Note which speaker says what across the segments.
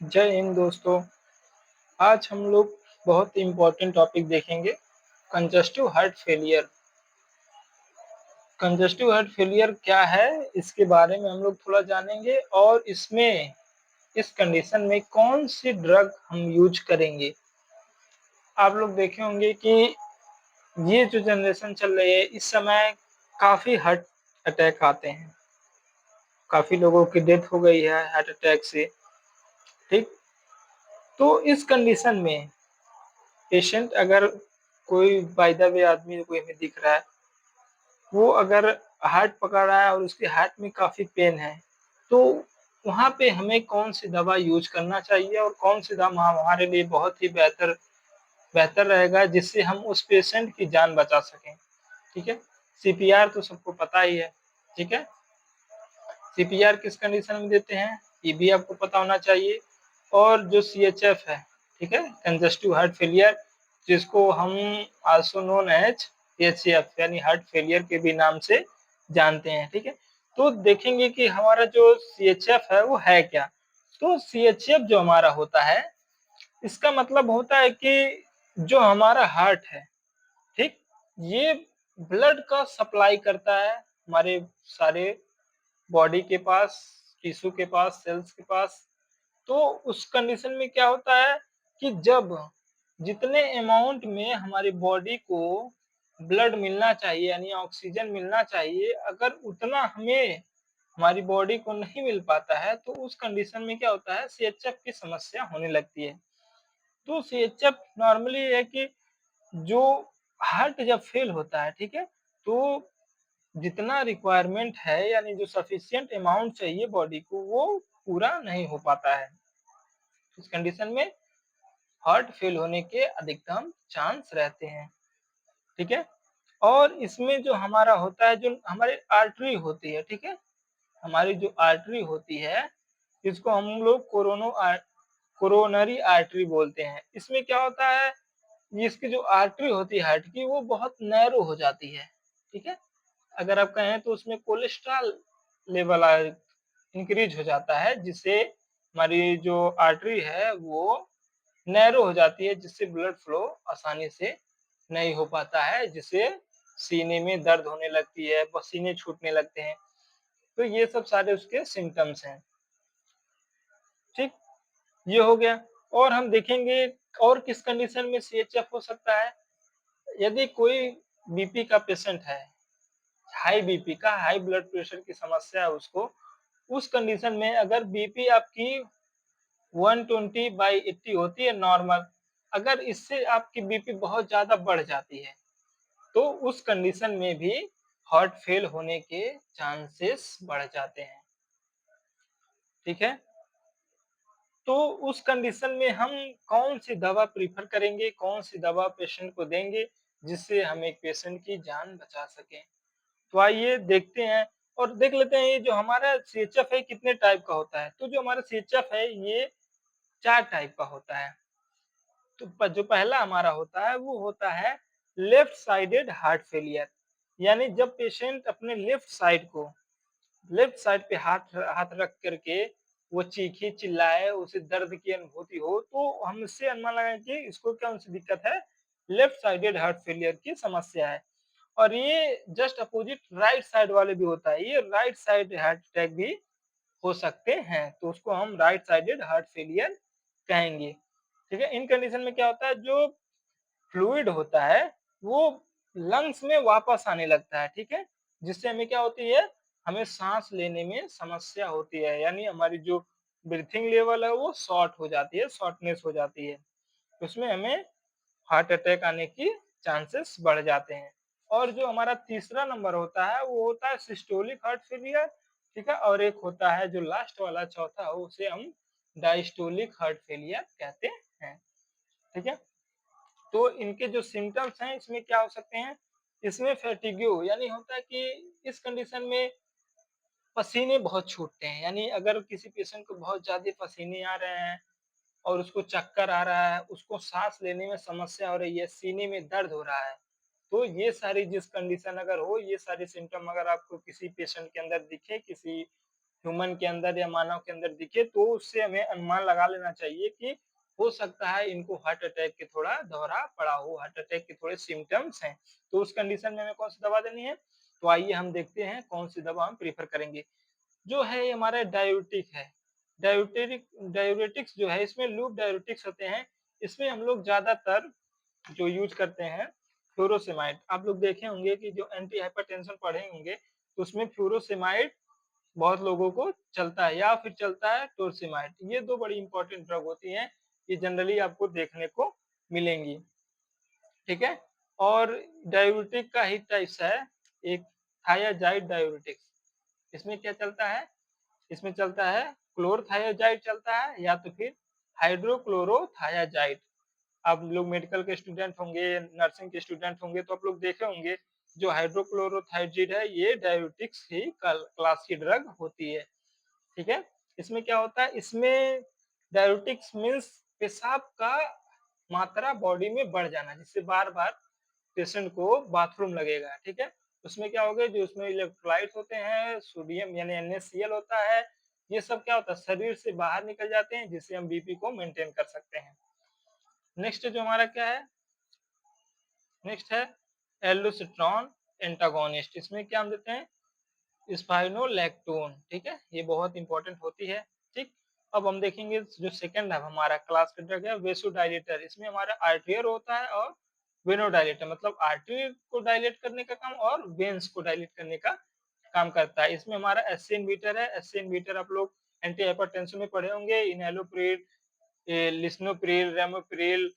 Speaker 1: जय हिंद दोस्तों। आज हम लोग बहुत इम्पोर्टेंट टॉपिक देखेंगे, congestive heart failure. Congestive heart failure क्या है, इसके बारे में हम लोग थोड़ा जानेंगे और इसमें इस कंडीशन में कौन सी ड्रग हम यूज करेंगे। आप लोग देखे होंगे कि ये जो जनरेशन चल रही है इस समय काफ़ी हार्ट अटैक आते हैं, काफ़ी लोगों की डेथ हो गई है हार्ट अटैक से। ठीक, तो इस कंडीशन में पेशेंट अगर कोई बाय द वे आदमी कोई हमें दिख रहा है, वो अगर हार्ट पकड़ रहा है और उसके हार्ट में काफ़ी पेन है, तो वहाँ पे हमें कौन-सी दवा यूज़ करना चाहिए और कौन-सी दवा हमारे लिए बहुत ही बेहतर बेहतर रहेगा जिससे हम उस पेशेंट की जान बचा सकें। ठीक है? सीपीआर तो सबको पता ही है, ठीक है? सीपीआर किस कंडीशन में देते हैं, ये भी आपको पता होना चाहिए। और जो सीएचएफ है, ठीक है? कंजस्टिव हार्ट फेलियर, जिसको हम आल्सो नोन एज एचएफ यानी हार्ट फेलियर के भी नाम से जानते हैं, ठीक है? तो देखेंगे कि हमारा जो सीएचएफ है वो है क्या? तो सीएचएफ जो हमारा होता है, इसका मतलब होता है कि जो हमारा हार्ट है, ठीक? ये ब्लड का सप्लाई करता है हमारे सारे बॉडी के पास, टिश्यू के पास, सेल्स के पास। तो उस कंडीशन में क्या होता है कि जब जितने अमाउंट में हमारी बॉडी को ब्लड मिलना चाहिए यानी ऑक्सीजन मिलना चाहिए, अगर उतना हमें हमारी बॉडी को नहीं मिल पाता है, तो उस कंडीशन में क्या होता है, सीएचएफ की समस्या होने लगती है। तो सीएचएफ नॉर्मली है कि जो हार्ट जब फेल होता है, ठीक है? तो जितना रिक्वायरमेंट है यानी जो सफिशिएंट अमाउंट चाहिए बॉडी को, वो पूरा नहीं हो पाता है। इस कंडीशन में हार्ट फेल होने के अधिकतम चांस रहते हैं, ठीक है? और इसमें जो हमारा होता है, जो हमारी आर्टरी होती है, ठीक है? हमारी जो आर्टरी होती है, इसको हम लोग कोरोनरी आर्टरी बोलते हैं। इसमें क्या होता है, इसकी जो आर्टरी होती है हार्ट की, वो बहुत नैरो हो जाती है, ठीक है? अगर आप कहें तो उसमें कोलेस्ट्रॉल लेवल इंक्रीज हो जाता है, जिससे हमारी जो आर्टरी है वो नैरो हो जाती है, जिससे ब्लड फ्लो आसानी से नहीं हो पाता है, जिससे सीने में दर्द होने लगती है, पसीने छूटने लगते हैं। तो ये सब सारे उसके सिम्पटम्स हैं, ठीक? ये हो गया। और हम देखेंगे और किस कंडीशन में सीएचएफ हो सकता है। यदि कोई बीपी का पेशेंट है, हाई बीपी का, हाई ब्लड प्रेशर की समस्या है उसको, उस कंडीशन में अगर बीपी आपकी 120/80 होती है नॉर्मल, अगर इससे आपकी बीपी बहुत ज़्यादा बढ़ जाती है, तो उस कंडीशन में भी हार्ट फेल होने के चांसेस बढ़ जाते हैं, ठीक है? तो उस कंडीशन में हम कौन-सी दवा प्रेफ़र करेंगे, कौन-सी दवा पेशेंट को देंगे, जिससे हम एक पेशेंट की जान बचा सकें? तो आइए देखते हैं और देख लेते हैं ये जो हमारा सीएचएफ है कितने टाइप का होता है। तो जो हमारा सीएचएफ है ये 4 टाइप का होता है। तो जो पहला हमारा होता है वो होता है लेफ्ट साइडेड हार्ट फेलियर, यानी जब पेशेंट अपने लेफ्ट साइड पे हाथ हाथ रख करके वो चीखे चिल्लाए, उसे दर्द की अनुभूति हो, तो हम इससे अनुमान लगाएं कि इसको कौन सी दिक्कत है, लेफ्ट साइडेड हार्ट फेलियर की समस्या है। और ये जस्ट अपोजिट राइट साइड वाले भी होता है, ये राइट साइड हार्ट अटैक भी हो सकते हैं, तो उसको हम राइट साइडेड हार्ट फेलियर कहेंगे, ठीक है? इन कंडीशन में क्या होता है, जो फ्लूइड होता है वो लंग्स में वापस आने लगता है, ठीक है? जिससे हमें क्या होती है, हमें सांस लेने में समस्या होती है, यानी हमारी जो ब्रीथिंग लेवल है वो शॉर्ट हो जाती है, शॉर्टनेस हो जाती है। उसमें हमें हार्ट अटैक आने की चांसेस बढ़ जाते हैं। और जो हमारा तीसरा नंबर होता है वो होता है सिस्टोलिक हार्ट फेलियर, ठीक है? और एक होता है जो लास्ट वाला चौथा, उसे हम डायस्टोलिक हार्ट फेलियर कहते हैं, ठीक है? तो इनके जो सिम्पटम्स हैं इसमें क्या हो सकते हैं, इसमें फैटिग्यू यानी होता है कि इस कंडीशन में पसीने बहुत छूटते हैं, यानी अगर किसी पेशेंट को बहुत ज़्यादा पसीने आ रहे हैं और उसको चक्कर आ रहा है, उसको साँस लेने में समस्या हो रही है, सीने में दर्द हो रहा है, तो ये सारी जिस कंडीशन अगर हो, ये सारे सिम्पटम अगर आपको किसी पेशेंट के अंदर दिखे, किसी ह्यूमन के अंदर या मानव के अंदर दिखे तो उससे हमें अनुमान लगा लेना चाहिए कि हो सकता है इनको हार्ट अटैक के थोड़ा दौरा पड़ा हो, हार्ट अटैक के थोड़े सिम्पटम्स हैं। तो उस कंडीशन में हमें कौन सी दवा देनी है? तो आइए हम देखते हैं कौन सी दवा हम प्रेफ़र करेंगे। जो है ये हमारा डाययूरेटिक है। डाययूरेटिक्स जो है इसमें लूप डाययूरेटिक्स होते हैं। इसमें हम लोग ज़्यादातर जो यूज़ करते हैं फ्यूरोसेमाइड। आप लोग देखे होंगे कि जो एंटी हाइपरटेंशन पढ़े होंगे तो उसमें फ्यूरोसेमाइड बहुत लोगों को चलता है या फिर चलता है टोरसेमाइड। ये 2 बड़ी इंपॉर्टेंट ड्रग होती हैं। ये जनरली आपको देखने को मिलेंगी। ठीक है? और डाययूरेटिक का ही टाइप्स है एक थायाज़ाइड डाययूरेटिक्स। इसमें क्या चलता है? इसमें चलता है क्लोरथायाज़ाइड चलता है या तो फिर हाइड्रोक्लोरोथायाज़ाइड। आप लोग मेडिकल के स्टूडेंट होंगे, नर्सिंग के स्टूडेंट होंगे तो आप लोग देखे होंगे जो हाइड्रोक्लोरोथायाज़ाइड है ये डाययूरेटिक्स ही क्लास की ड्रग होती है। ठीक है? इसमें क्या होता है? इसमें डाययूरेटिक्स मीन्स पेशाब का मात्रा बॉडी में बढ़ जाना जिससे बार-बार पेशेंट को बाथरूम लगेगा, ठीक है? उसमें क्या होगा जो उसमें इलेक्ट्रोलाइट होते हैं, सोडियम यानी NaCl होता है, ये सब क्या होता है शरीर से बाहर निकल जाते हैं जिससे हम बीपी को मेंटेन कर सकते हैं। नेक्स्ट जो हमारा क्या है? नेक्स्ट है एल्डोस्टेरोन एंटागोनिस्ट। इसमें क्या हम देते हैं स्पाइनोलैक्टोन, ठीक है? ये बहुत इंपॉर्टेंट होती है, ठीक? अब हम देखेंगे जो सेकंड है हमारा क्लास का ड्रग है वेसोडाइलेटर। इसमें हमारा आर्टेरियर होता है और वेनोडाइलेटर मतलब आर्टरी को डायलेट करने का काम और वेन्स को डायलेट करने का काम करता है। इसमें हमारा एससी इनहिबिटर है। एससी इनहिबिटर आप लोग एंटी हाइपरटेंशन में पढ़े होंगे इनहेलोप्रिल, लिस्नोप्रिल, रैमोप्रिल,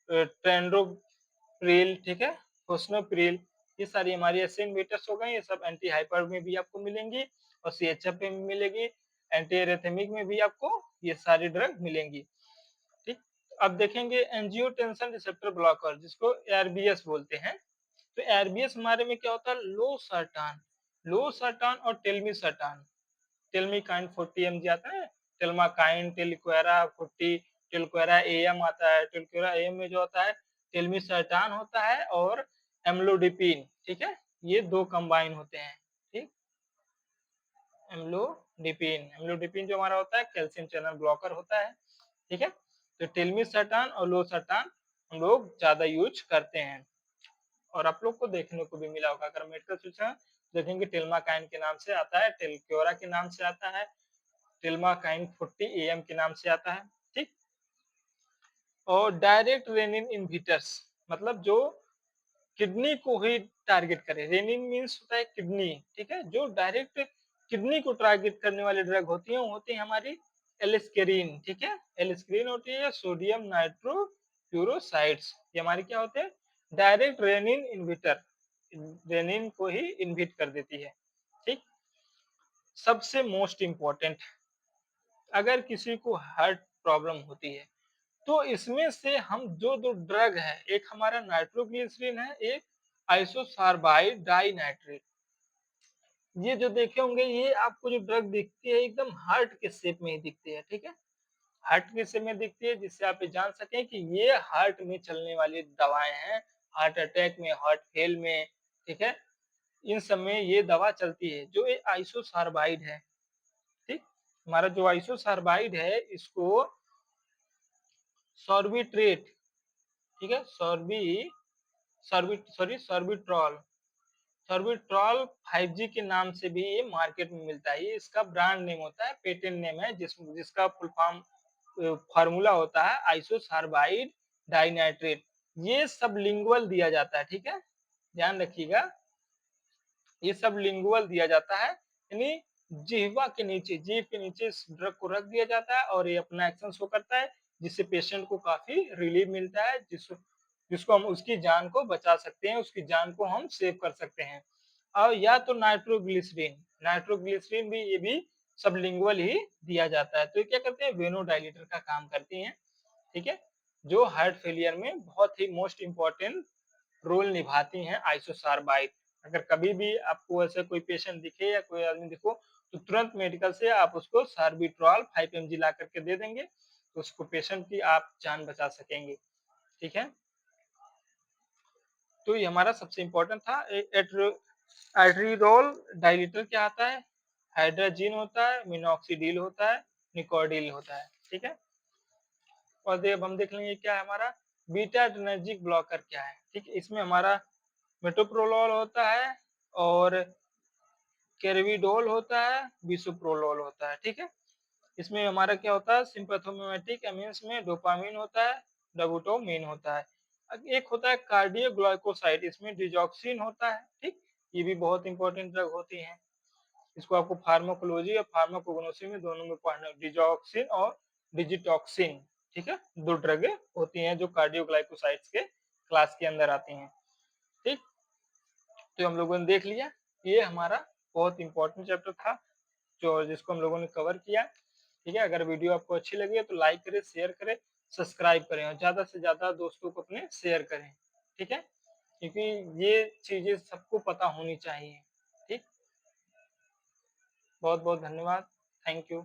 Speaker 1: ट्रेंडोप्रिल, ठीक है? फोस्नोप्रिल, ये सारी हमारी एससी इनहिबिटर्स हो गई। ये सब एंटी हाइपर में भी आपको मिलेंगी और सीएचएफ में भी मिलेगी। एंटी एरिथमिक में भी आपको ये सारी ड्रग मिलेंगी, ठीक? अब देखेंगे एंजियोटेंसिन रिसेप्टर ब्लॉकर जिसको एआरबीएस बोलते हैं। तो एआरबीएस हमारे में क्या होता है लोसर्टान और टेलमिसर्टान। टेलमिकाइन 40 mg आता है, टेलमाकाइन, टेलिक्वेरा 40, टेलिक्वेरा एएम आता है। टेलिक्वेरा एएम में जो होता है टेलमिसर्टान होता है और एम्लोडिपिन, ठीक है? ये 2 कंबाइन होते हैं, ठीक? एम्लोडिपिन जो हमारा होता है कैल्शियम चैनल ब्लॉकर होता है, ठीक है? तो टेलमिसर्टान और लोसर्टान हम लोग ज़्यादा यूज़ करते हैं। और आप लोग को देखने को भी मिला होगा अगर मेडिकल सूचना देखेंगे टेलमाकाइन के नाम से आता है, टेलक्योरा के नाम से आता है, टेलमाकाइन 40 एएम के नाम से आता है, ठीक? और डायरेक्ट रेनिन इनहिबिटर्स मतलब जो किडनी को ही टारगेट करे। रेनिन मीन्स होता है किडनी, ठीक है? जो डायरेक्ट किडनी को टारगेट करने वाली ड्रग होती है वो होती है हमारी एलिस्केरिन, ठीक है? एलिस्केरिन होती है सोडियम नाइट्रोफ्यूरोसाइड्स। ये हमारी क्या होते हैं? डायरेक्ट रेनिन इनहिबिटर, रेनिन को ही इनहिबिट कर देती है, ठीक? सबसे मोस्ट इम्पोर्टेंट अगर किसी को हार्ट प्रॉब्लम होती है तो इसमें से हम जो 2 ड्रग है एक हमारा नाइट्रोग्लिसरीन है, एक आइसोसार्बाइड डाइनाइट्रेट। ये जो देखे होंगे ये आपको जो ड्रग दिखती है एकदम हार्ट के शेप में ही दिखती है, ठीक है? हार्ट के शेप में दिखती है जिससे आप ये जान सकें कि ये हार्ट में चलने वाली दवाएं हैं। हार्ट अटैक में, हार्ट फेल में, ठीक है? इन सब में ये दवा चलती है। जो ये आइसोसार्बाइड है, ठीक? हमारा जो आइसोसार्बाइड है इसको सॉर्बिट्रेट, ठीक है? सॉर्बिट्रॉल 5G के नाम से भी ये मार्केट में मिलता है। ये इसका ब्रांड नेम होता है, पेटेंट नेम है जिसका फुल फॉर्म फार्मूला होता है आइसोसार्बाइड डाइनाइट्रेट। ये सबलिंगुअल दिया जाता है, ठीक है? ध्यान रखिएगा ये सबलिंगुअल दिया जाता है यानी जिह्वा के नीचे, जीभ के नीचे इस ड्रग को रख दिया जाता है और ये अपना एक्शन शो करता है जिससे पेशेंट को काफी रिलीफ मिलता है जिसको हम उसकी जान को बचा सकते हैं, उसकी जान को हम सेव कर सकते हैं। और या तो नाइट्रोग्लिसरीन भी ये भी सबलिंगुअल ही दिया जाता है। तो ये क्या करते हैं वेनोडाइलेटर का काम करती हैं, ठीक है? जो हार्ट फेलियर में बहुत ही मोस्ट इम्पोर्टेंट रोल निभाती हैं आइसोसार्बाइड। अगर कभी भी आपको ऐसे कोई पेशेंट दिखे या कोई आदमी दिखो तो तुरंत मेडिकल से आप उसको सार्बिट्रॉल 5 mg ला करके दे देंगे तो उसको पेशेंट की आप जान बचा सकेंगे, ठीक है? तो ये हमारा सबसे इम्पोर्टेंट था। आर्टेरियोल डायलेटर क्या आता है? हाइड्रोजीन होता है, मिनॉक्सिडिल होता है, निकोडिल होता है, ठीक है। और अब हम देख लेंगे क्या है हमारा बीटा एडरेनर्जिक ब्लॉकर क्या है, ठीक है। इसमें हमारा मेटोप्रोलोल होता है और केरविडोल होता है, बिसोप्रोलोल होता है, ठीक है। इसमें हमारा क्या होता है सिम्पैथोमिमेटिक एमीन्स में डोपामिन होता है, डोबुटामाइन होता है। एक होता है कार्डियोग्लाइकोसाइड, इसमें डिजॉक्सिन होता है, ठीक। ये भी बहुत इंपॉर्टेंट ड्रग होती है। इसको आपको फार्माकोलॉजी और फार्माकोग्नोसी में दोनों में पढ़ना, डिजॉक्सिन और डिजिटॉक्सिन, ठीक है। 2 ड्रगें होती हैं जो कार्डियोग्लाइकोसाइड्स के क्लास के अंदर आती हैं, ठीक। तो हम लोगों ने देख लिया, ये हमारा बहुत इंपॉर्टेंट चैप्टर था जो जिसको हम लोगों ने कवर किया, ठीक है। अगर वीडियो आपको अच्छी लगी है तो लाइक करें, शेयर करें, सब्सक्राइब करें और ज़्यादा से ज़्यादा दोस्तों को अपने शेयर करें, ठीक है। क्योंकि ये चीज़ें सबको पता होनी चाहिए, ठीक। बहुत-बहुत धन्यवाद। Thank you.